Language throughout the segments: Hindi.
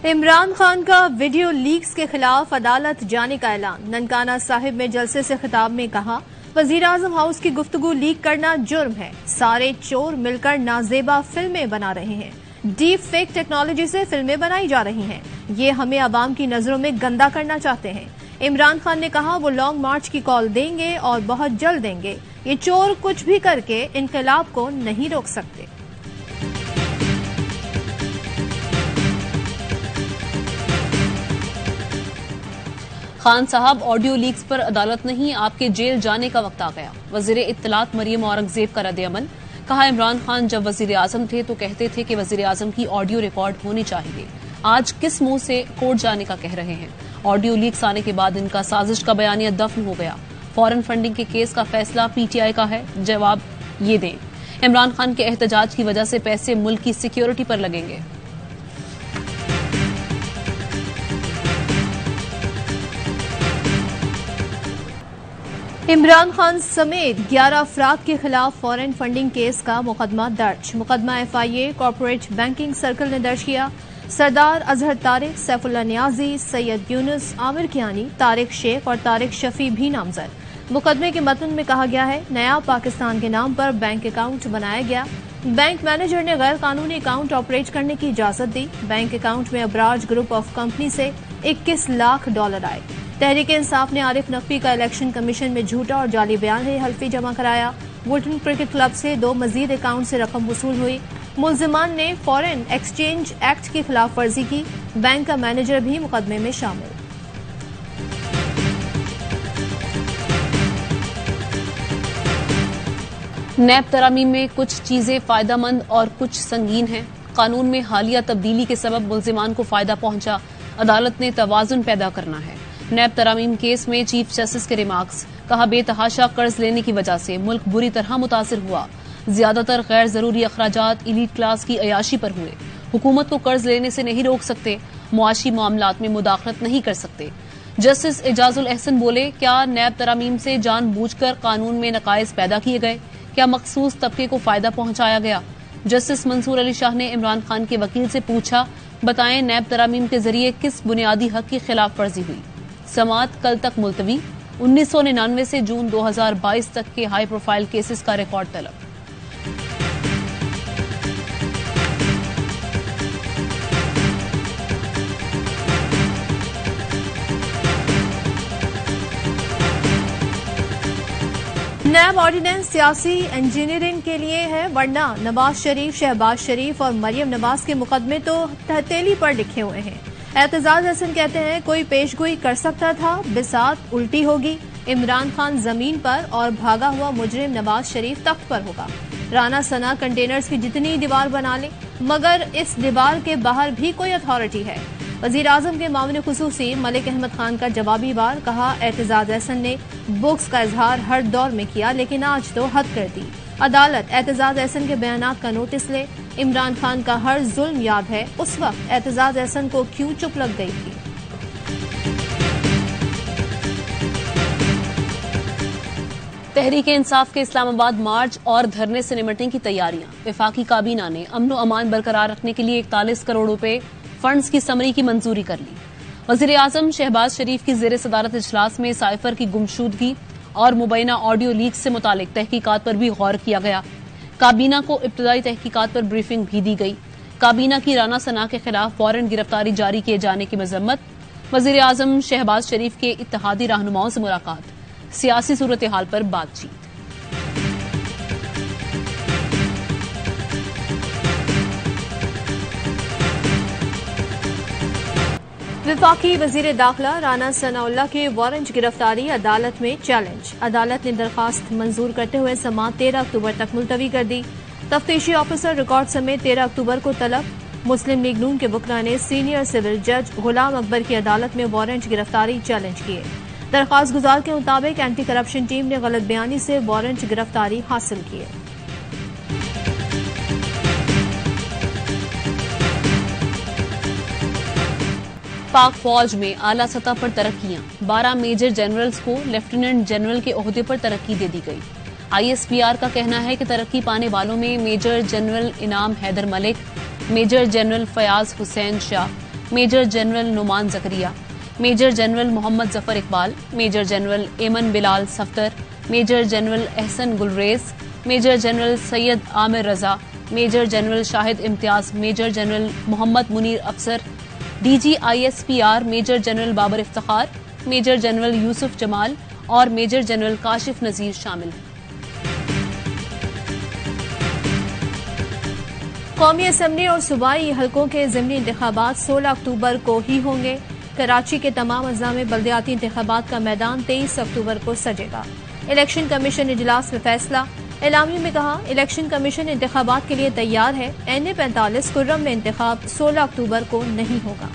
इमरान खान का वीडियो लीक्स के खिलाफ अदालत जाने का ऐलान। ननकाना साहिब में जलसे से खिताब में कहा, वजीर आजम हाउस की गुफ्तगू लीक करना जुर्म है। सारे चोर मिलकर नाजेबा फिल्में बना रहे हैं। डीप फेक टेक्नोलॉजी से फिल्में बनाई जा रही हैं। ये हमें अवाम की नजरों में गंदा करना चाहते हैं। इमरान खान ने कहा वो लॉन्ग मार्च की कॉल देंगे और बहुत जल्द देंगे। ये चोर कुछ भी करके इनकलाब को नहीं रोक सकते। खान साहब, ऑडियो लीक्स पर अदालत नहीं, आपके जेल जाने का वक्त आ गया। वजीर इत्तलात मरियम औरंगजेब का रद्द-ए-अमल। कहा, इमरान खान जब वजीर आजम थे तो कहते थे कि वजीर आजम की ऑडियो रिकॉर्ड होनी चाहिए। आज किस मुंह से कोर्ट जाने का कह रहे हैं? ऑडियो लीक्स आने के बाद इनका साजिश का बयानिया दफन हो गया। फॉरेन फंडिंग के केस का फैसला पीटीआई का है। जवाब ये दें, इमरान खान के एहतजाज की वजह से पैसे मुल्क की सिक्योरिटी पर लगेंगे। इमरान खान समेत 11 अफराद के खिलाफ फॉरेन फंडिंग केस का मुकदमा दर्ज। मुकदमा एफआईए कॉर्पोरेट बैंकिंग सर्कल ने दर्ज किया। सरदार अजहर तारिक, सैफुल्लाह नियाजी, सैयद यूनुस, आमिर कियानी, तारिक शेख और तारिक शफी भी नामजद। मुकदमे के मतन में कहा गया है, नया पाकिस्तान के नाम पर बैंक अकाउंट बनाया गया। बैंक मैनेजर ने गैर कानूनी अकाउंट ऑपरेट करने की इजाजत दी। बैंक अकाउंट में अबराज ग्रुप ऑफ कंपनी से $21 लाख आए। तहरीक इंसाफ ने आरिफ नकवी का इलेक्शन कमीशन में झूठा और जाली बयान है हल्फी जमा कराया। वुल्टन क्रिकेट क्लब से 2 मजीद अकाउंट से रकम वसूल हुई। मुलजिमान ने फॉरेन एक्सचेंज एक्ट की खिलाफ वर्जी की। बैंक का मैनेजर भी मुकदमे में शामिल। नैब तरामीम में कुछ चीजें फायदेमंद और कुछ संगीन हैं। कानून में हालिया तब्दीली के सबब मुलजिमान को फायदा पहुंचा। अदालत ने तवाजुन पैदा करना है। नैब तरामीम केस में चीफ जस्टिस के रिमार्क्स। कहा, बेतहाशा कर्ज लेने की वजह से मुल्क बुरी तरह मुतासिर हुआ। ज्यादातर गैर जरूरी अखराजात इलीट क्लास की अयाशी पर हुए। हुकूमत को कर्ज लेने से नहीं रोक सकते, मुआशी मामलात में मुदाखलत नहीं कर सकते। जस्टिस एजाजुल एहसन बोले, क्या नैब तरामीम से जानबूझकर कानून में नकाइस पैदा किए गए? क्या मखसूस तबके को फायदा पहुंचाया गया? जस्टिस मंसूर अली शाह ने इमरान खान के वकील से पूछा, बताएं नैब तरामीम के जरिए किस बुनियादी हक की खिलाफ वर्जी हुई? समात कल तक मुलतवी। 1999 से जून 2022 तक के हाई प्रोफाइल केसेस का रिकॉर्ड तलब। नैब ऑर्डिनेंस सियासी इंजीनियरिंग के लिए है, वरना नवाज शरीफ, शहबाज शरीफ और मरियम नवाज के मुकदमे तो हथेली पर लिखे हुए हैं। एतजाज हसन कहते हैं, कोई पेशगोई कर सकता था, बिसात उल्टी होगी। इमरान खान जमीन पर और भागा हुआ मुजरिम नवाज शरीफ तख्त पर होगा। राना सना कंटेनर्स की जितनी दीवार बना ले, मगर इस दीवार के बाहर भी कोई अथॉरिटी है। वजीर आजम के मामले खुसूसी मलिक अहमद खान का जवाबी वार। कहा, एतजाज हसन ने बुक्स का इजहार हर दौर में किया, लेकिन आज तो हद कर दी। अदालत एतजाज एहसन के बयानात का नोटिस ले। इमरान खान का हर जुल्म याद है, उस वक्त एतजाज एहसन को क्यों चुप लग गई थी? तहरीक इंसाफ के इस्लामाबाद मार्च और धरने से निपटने की तैयारियां। वफाकी काबीना ने अमन अमान बरकरार रखने के लिए 41 करोड़ रुपए फंड्स की समरी की मंजूरी कर ली। वजीर आजम शहबाज शरीफ की जेर सदारत इजलास में साइफर की गुमशुदगी और मुबैना ऑडियो लीक से मुतालिक तहकीकात पर भी गौर किया गया। काबीना को इब्तदाई तहकीकात पर ब्रीफिंग भी दी गई। काबीना की राना सना के खिलाफ वारंट गिरफ्तारी जारी किए जाने की मजम्मत। वजीर आजम शहबाज शरीफ के इत्तेहादी रहनुमाओं से मुलाकात। सियासी सूरत हाल पर बातचीत। वफाकी वजीर दाखिला राना सनाउल्लाह के वारंट गिरफ्तारी अदालत में चैलेंज। अदालत ने दरखास्त मंजूर करते हुए समाअत 13 अक्टूबर तक मुलतवी कर दी। तफ्तीशी ऑफिसर रिकॉर्ड समेत 13 अक्टूबर को तलब। मुस्लिम लीग नून के वकला ने सीनियर सिविल जज गुलाम अकबर की अदालत में वारंट गिरफ्तारी चैलेंज किए। दरखास्त गुजार के मुताबिक एंटी करप्शन टीम ने गलत बयानी से वारंट गिरफ्तारी हासिल की है। पाक फौज में आला सतह पर तरक्कियां। 12 मेजर जनरल्स को लेफ्टिनेंट जनरल के ओहदे पर तरक्की दे दी गई। ISPR का कहना है कि तरक्की पाने वालों में major general Inam Haider Malik, major general Fayyaz Hussain Shah, major general Noman Zakaria, major general Mohammad Zafar Iqbal, major general Aiman Bilal Safdar, major general Ahsan Gulrez, major general Syed Aamir Raza, major general Shahid Imtiaz, major general Mohammad Munir Afsar, DG ISPR major general Babar Iftikhar, major general Yusuf Jamal और मेजर जनरल काशिफ नजीर शामिल हैं। कौमी असम्बली और सूबाई हलकों के ज़िमनी इंतखाबात 16 अक्टूबर को ही होंगे। कराची के तमाम अज़ला में बल्दियाती इंतखाबात का मैदान 23 अक्टूबर को सजेगा। इलेक्शन कमीशन इजलास में फैसला। एलामी में कहा, इलेक्शन कमीशन इंतखाबात के लिए तैयार है। NA-45 कुर्रम में इंतखाब 16 अक्टूबर को नहीं होगा।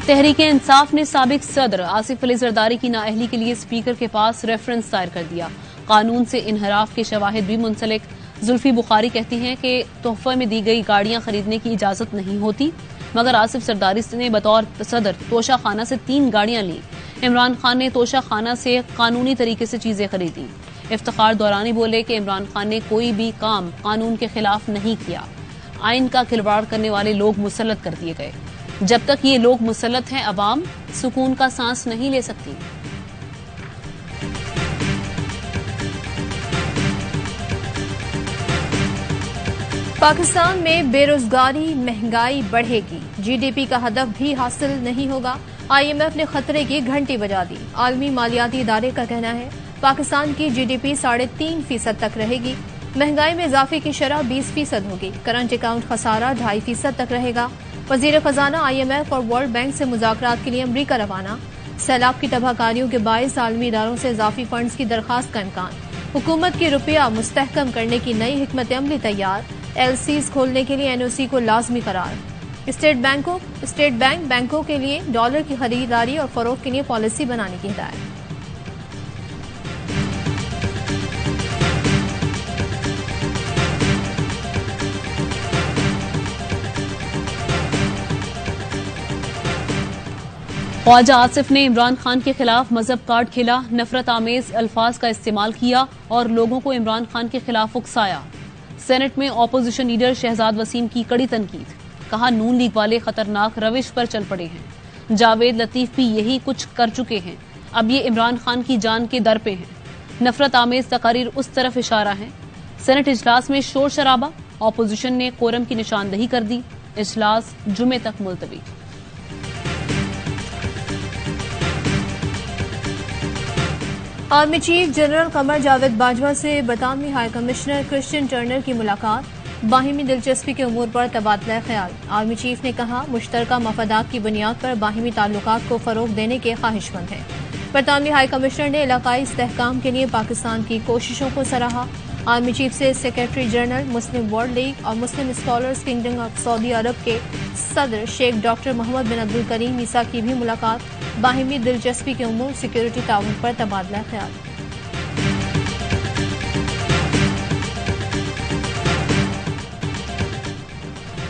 तहरीके इंसाफ ने साबिक सदर आसिफ अली जरदारी की नाअहली के लिए स्पीकर के पास रेफरेंस दायर कर दिया। कानून से इनहराफ के शवाहिद भी मुंसलिक। जुल्फी बुखारी कहती हैं कि तोहफे में दी गई गाड़ियां खरीदने की इजाजत नहीं होती, मगर आसिफ जरदारी ने बतौर सदर तोशा खाना से 3 गाड़ियां ली। इमरान खान ने तोशा खाना से कानूनी तरीके से चीजें खरीदी। इफ्तिखार दौरानी बोले कि इमरान खान ने कोई भी काम कानून के खिलाफ नहीं किया। आइन का खिलवाड़ करने वाले लोग मुसल्लत कर दिए गए। जब तक ये लोग मुसल्लत हैं, अवाम सुकून का सांस नहीं ले सकती। पाकिस्तान में बेरोजगारी महंगाई बढ़ेगी, GDP का हदफ भी हासिल नहीं होगा। IMF ने खतरे की घंटी बजा दी। आलमी मालियाती इदारे का कहना है पाकिस्तान की GDP 3.5% तक रहेगी। महंगाई में इजाफे की शरह 20% होगी। करंट अकाउंट खसारा 2.5% तक रहेगा। वजीर खजाना IMF और वर्ल्ड बैंक से मुज़ाकरात के लिए अमरीका रवाना। सैलाब की तबाहकारियों के बायस आलमी इदारों से इजाफी फंड्स की दरखास्त का इम्कान। हुकूमत की रुपया मुस्तहकम करने की नई हिकमत अमली तैयार। LCs खोलने के लिए NOC को लाजमी करार। स्टेट बैंक बैंकों के लिए डॉलर की खरीदारी और फरोख्त के लिए पॉलिसी बनाने की हिदायत। ख्वाजा आसिफ ने इमरान खान के खिलाफ मजहब कार्ड खेला, नफरत आमेज अल्फाज का इस्तेमाल किया और लोगों को इमरान खान के खिलाफ उकसाया। सेनेट में ऑपोजिशन लीडर शहजाद वसीम की कड़ी तनकीद। कहा, नून लीग वाले खतरनाक रविश पर चल पड़े हैं। जावेद लतीफ भी यही कुछ कर चुके हैं। अब ये इमरान खान की जान के दर पे हैं। नफरत आमेज तकारीर उस तरफ इशारा है। सेनेट इजलास में शोर शराबा। ऑपोजिशन ने कोरम की निशानदही कर दी। इजलास जुमे तक मुलतवी। Army chief general Qamar Javed Bajwa से बरतानवी हाई कमिश्नर क्रिश्चियन टर्नर की मुलाकात। बाहिमी दिलचस्पी के उमूर पर तबादला ख्याल। आर्मी चीफ ने कहा, मुश्तरका मफादात की बुनियाद पर बाहिमी ताल्लुकात को फरोग देने के ख्वाहिशमंद हैं। बरतानवी हाई कमिश्नर ने इलाकाई इस्तेहकाम के लिए पाकिस्तान की कोशिशों को सराहा। आर्मी चीफ से secretary general, Muslim World League और Muslim scholars Kingdom of Saudi Arab के सदर Sheikh doctor Mohammad bin Abdul Karim Issa की भी मुलाकात। बाहिमी दिलचस्पी के उमूर सिक्योरिटी ताउन पर तबादला ख्याल।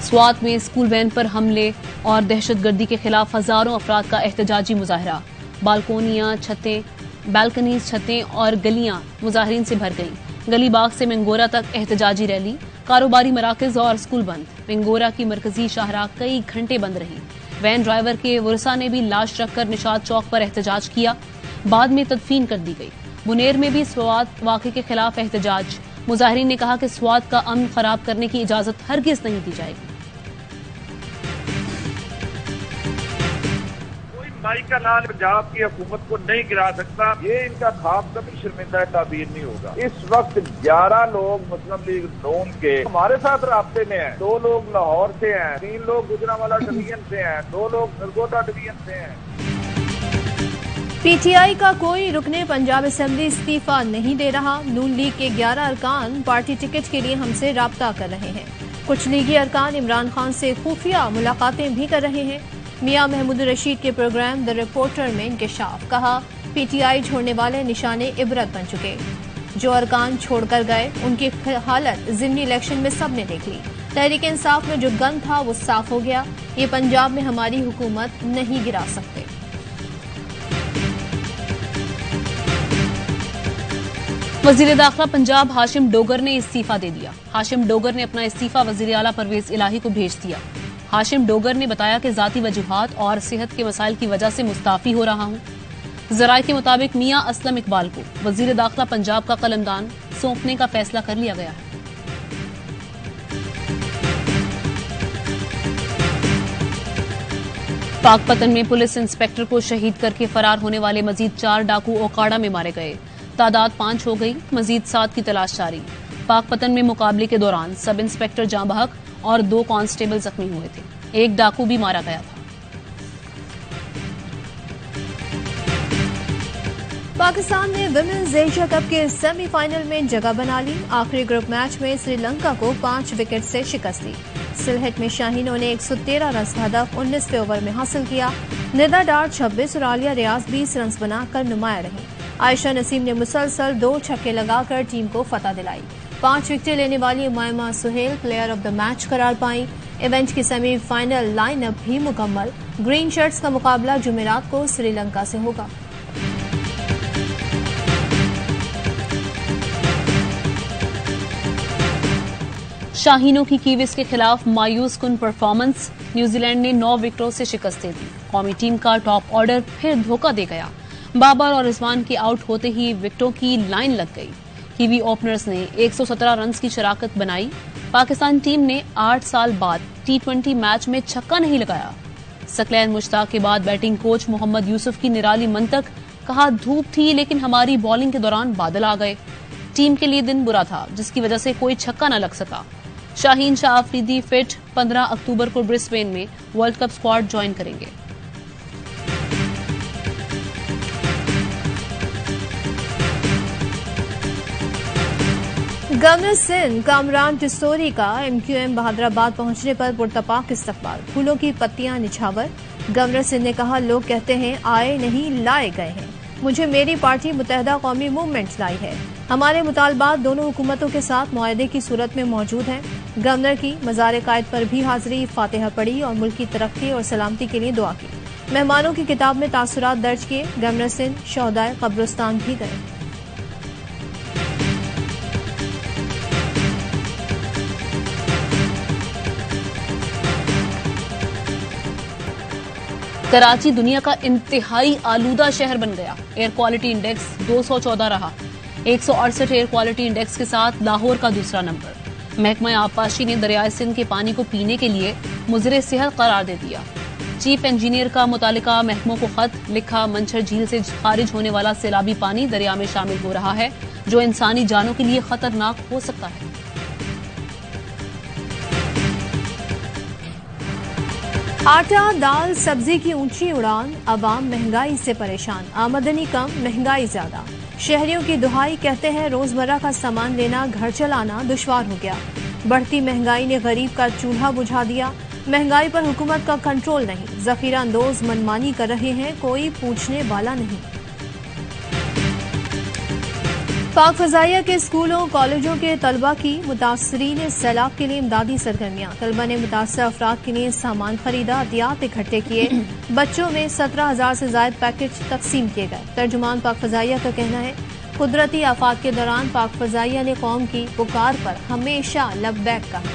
स्वात में स्कूल वैन पर हमले और दहशतगर्दी के खिलाफ हजारों अफराद का एहतजाजी मुजाहरा। बालकनीज छतें और गलियां मुजाहरीन से भर गईं। गली बाग से मिंगोरा तक एहतजाजी रैली। कारोबारी मराकज और स्कूल बंद। मिंगोरा की मरकजी शाहराह कई घंटे बंद रही। वैन ड्राइवर के वरसा ने भी लाश रखकर निशाद चौक पर एहतजाज किया। बाद में तदफीन कर दी गई। बुनेर में भी स्वात वाक़े के खिलाफ एहतजाज। मुजाहरीन ने कहा कि स्वात का अमन खराब करने की इजाजत हरगिज नहीं दी जाएगी। नाई का लाल पंजाब की हुकूमत को नहीं गिरा सकता। ये इनका ख्वाब कभी शर्मिंदा ताबीर नहीं होगा। इस वक्त 11 लोग मुस्लिम लीग नून के हमारे साथ राब्ते में हैं। 2 लोग लाहौर से हैं, 3 लोग गुजरांवाला डिवीजन से हैं, 2 लोग नरगोदा डिवीजन से हैं। PTI का कोई रुकने पंजाब असेंबली इस्तीफा नहीं दे रहा। नून लीग के 11 अरकान पार्टी टिकट के लिए हमसे राब्ता कर रहे हैं। कुछ लीगी अरकान इमरान खान से खुफिया मुलाकातें भी कर रहे हैं। मियां महमूद रशीद के प्रोग्राम द रिपोर्टर में इंकशाफ। कहा, PTI छोड़ने वाले निशाने इबरत बन चुके। जो अरकान छोड़कर गए उनकी हालत ज़िमनी इलेक्शन में सबने देख ली। तहरीक इंसाफ में जो गन था वो साफ हो गया। ये पंजाब में हमारी हुकूमत नहीं गिरा सकते। वजीर दाखिला पंजाब हाशिम डोगर ने इस्तीफा दे दिया। हाशिम डोगर ने अपना इस्तीफा वजीर आला परवेज इलाही को भेज दिया। हाशिम डोगर ने बताया कि जाती वजूहात और सेहत के मसाइल की वजह से मुस्ताफी हो रहा हूं। जराये के मुताबिक मियां असलम इकबाल को वजीर दाखिला पंजाब का कलमदान सौंपने का फैसला कर लिया गया है। पाकपतन में पुलिस इंस्पेक्टर को शहीद करके फरार होने वाले मजीद 4 डाकू ओकाड़ा में मारे गए। तादाद 5 हो गई, मजीद 7 की तलाश जारी। पाकपतन में मुकाबले के दौरान सब इंस्पेक्टर जां बहक और 2 कांस्टेबल जख्मी हुए थे। एक डाकू भी मारा गया था। पाकिस्तान ने विमेंस एशिया कप के सेमीफाइनल में जगह बना ली। आखिरी ग्रुप मैच में श्रीलंका को 5 विकेट से शिकस्त दी। सिलहट में शाहीनों ने 113 रन का हदफ 19वें ओवर में हासिल किया। निदा डार 26 और आलिया रियाज 20 रन बनाकर नुमाया रही। आयशा नसीम ने मुसलसल 2 छक्के लगाकर टीम को फतह दिलाई। 5 विकेटें लेने वाली Umaima Sohail player of the match करार पाई। इवेंट की सेमीफाइनल लाइनअप भी मुकम्मल। ग्रीन शर्ट्स का मुकाबला जुमेरात को श्रीलंका से होगा। शाहीनों की कीवीज के खिलाफ मायूस कुन परफॉर्मेंस। न्यूजीलैंड ने 9 विकेटों से शिकस्त दे दी। कौमी टीम का टॉप ऑर्डर फिर धोखा दे गया। बाबर और रिजवान के आउट होते ही विकेटों की लाइन लग गई। कीवी ओपनर्स ने 117 रन की शराकत बनाई। पाकिस्तान टीम ने 8 साल बाद T20 मैच में छक्का नहीं लगाया। सकलैन मुश्ताक के बाद बैटिंग कोच मोहम्मद यूसुफ की निराली मंतक। कहा, धूप थी लेकिन हमारी बॉलिंग के दौरान बादल आ गए। टीम के लिए दिन बुरा था जिसकी वजह से कोई छक्का न लग सका। शाहीन शाह अफरीदी फिट 15 अक्टूबर को ब्रिस्बेन में वर्ल्ड कप स्क्वाड ज्वाइन करेंगे। गवर्नर सिंध कामरान टिस्सोरी का MQM बहादुराबाद पहुंचने पर पुरतपाक इस्तकबाल। फूलों की पत्तियां निछावर। गवर्नर सिंध ने कहा, लोग कहते हैं आए नहीं लाए गए हैं। मुझे मेरी पार्टी मुत्तहदा कौमी मूवमेंट लाई है। हमारे मुतालबात दोनों हुकूमतों के साथ मुआहदे की सूरत में मौजूद हैं। गवर्नर की मज़ार कायद पर भी हाजिरी, फातिहा पढ़ी और मुल्क की तरक्की और सलामती के लिए दुआ की। मेहमानों की किताब में तासुरात दर्ज किए। गवर्नर सिंध शोहदाए कब्रिस्तान भी गए। कराची दुनिया का इंतहाई आलूदा शहर बन गया। एयर क्वालिटी इंडेक्स 214 रहा। 168 एयर क्वालिटी इंडेक्स के साथ लाहौर का दूसरा नंबर। महकमा आबपाशी ने दरियाए सिंध के पानी को पीने के लिए मुजरे सेहत करार दे दिया। चीफ इंजीनियर का मुतालिका महकमों को खत लिखा। मंछर झील से खारिज होने वाला सैलाबी पानी दरिया में शामिल हो रहा है जो इंसानी जानों के लिए खतरनाक हो सकता है। आटा, दाल, सब्जी की ऊंची उड़ान। अवाम महंगाई से परेशान। आमदनी कम, महंगाई ज्यादा। शहरियों की दुहाई, कहते हैं रोजमर्रा का सामान लेना, घर चलाना दुश्वार हो गया। बढ़ती महंगाई ने गरीब का चूल्हा बुझा दिया। महंगाई पर हुकूमत का कंट्रोल नहीं। जखीरा अंदोज मनमानी कर रहे हैं, कोई पूछने वाला नहीं। पाक फजाइया के स्कूलों कॉलेजों के तलबा की मुतासरीन सैलाब के लिए इमदादी सरगर्मियां। तलबा ने मुतासर अफराद के लिए सामान खरीदा, अतियात इकट्ठे किए। बच्चों में 17,000 से ज्यादा पैकेज तकसीम किए गए। तर्जुमान पाक फजाइया का कहना है, कुदरती आफात के दौरान पाक फजाइया ने कौम की पुकार पर हमेशा लब्बैक कहा।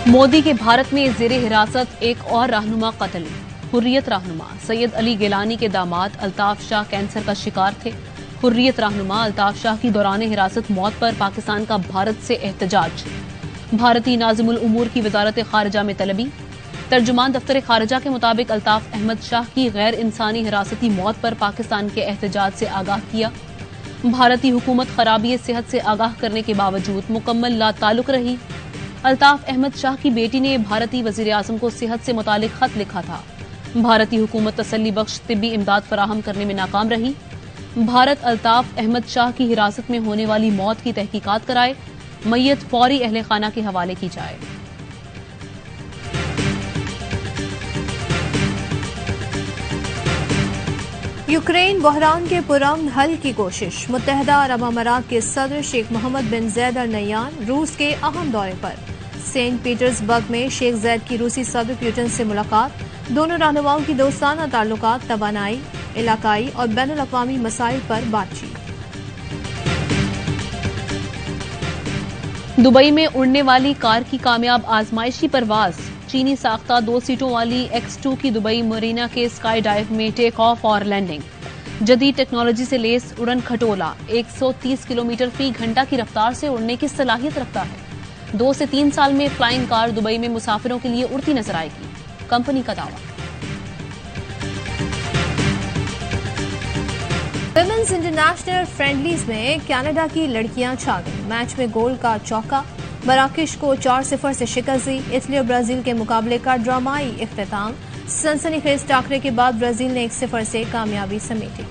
मोदी के भारत में जेर हिरासत एक और रहनुमा कत्ल। हुर्रियत रहनुमा सैयद अली गिलानी के दामाद अल्ताफ शाह कैंसर का शिकार थे। हुर्रियत रहनुमा अल्ताफ शाह की दौरान हिरासत मौत पर पाकिस्तान का भारत से एहतजाज। भारतीय नाज़िमुल उमूर की वजारत खारजा में तलबी। तर्जुमान दफ्तर खारजा के मुताबिक अल्ताफ अहमद शाह की गैर इंसानी हिरासती मौत पर पाकिस्तान के एहतजाज से आगाह किया। भारतीय हुकूमत खराबी सेहत से आगाह करने के बावजूद मुकम्मल लाताल्लुक रही। अल्ताफ अहमद शाह की बेटी ने भारतीय वजीर आज़म को सेहत से मुतालिक खत लिखा था। भारतीय हुकूमत तसल्ली बख्श तिब्बी इमदाद फराहम करने में नाकाम रही। भारत अल्ताफ अहमद शाह की हिरासत में होने वाली मौत की तहकीकात कराए। मय्यत फौरी अहले खाना के हवाले की जाए। यूक्रेन बहरान के पुरअमन हल की कोशिश। मुत्तहदा अरब अमारात के सदर शेख मोहम्मद बिन जैद अल नह्यान रूस के अहम दौरे पर। सेंट पीटर्सबर्ग में शेख जैद की रूसी सदर पुतिन से मुलाकात। दोनों रहनुमाओं की दोस्ताना ताल्लुकात, तवानाई, इलाकाई और बैनुल-अक़वामी मसाइल पर बातचीत। दुबई में उड़ने वाली कार की कामयाब आजमाइशी परवाज। चीनी साख्ता 2 सीटों वाली X2 की दुबई मरीना के स्काई डाइव में टेक ऑफ और लैंडिंग। जदीद टेक्नोलॉजी से लेस उड़न खटोला 130 किलोमीटर फी घंटा की रफ्तार से उड़ने की सलाहियत रखता है। 2 से 3 साल में फ्लाइंग कार दुबई में मुसाफिरों के लिए उड़ती नजर आएगी, कंपनी का दावा। विमेंस इंटरनेशनल फ्रेंडलीज में कनाडा की लड़कियां छा गईं। मैच में गोल का चौका, मराकश को 4-0 से शिकस्त दी। इटली और ब्राजील के मुकाबले का ड्रामाई इख्तिताम। सनसनीखेज टाकरे के बाद ब्राजील ने 1-0 से कामयाबी समेटी।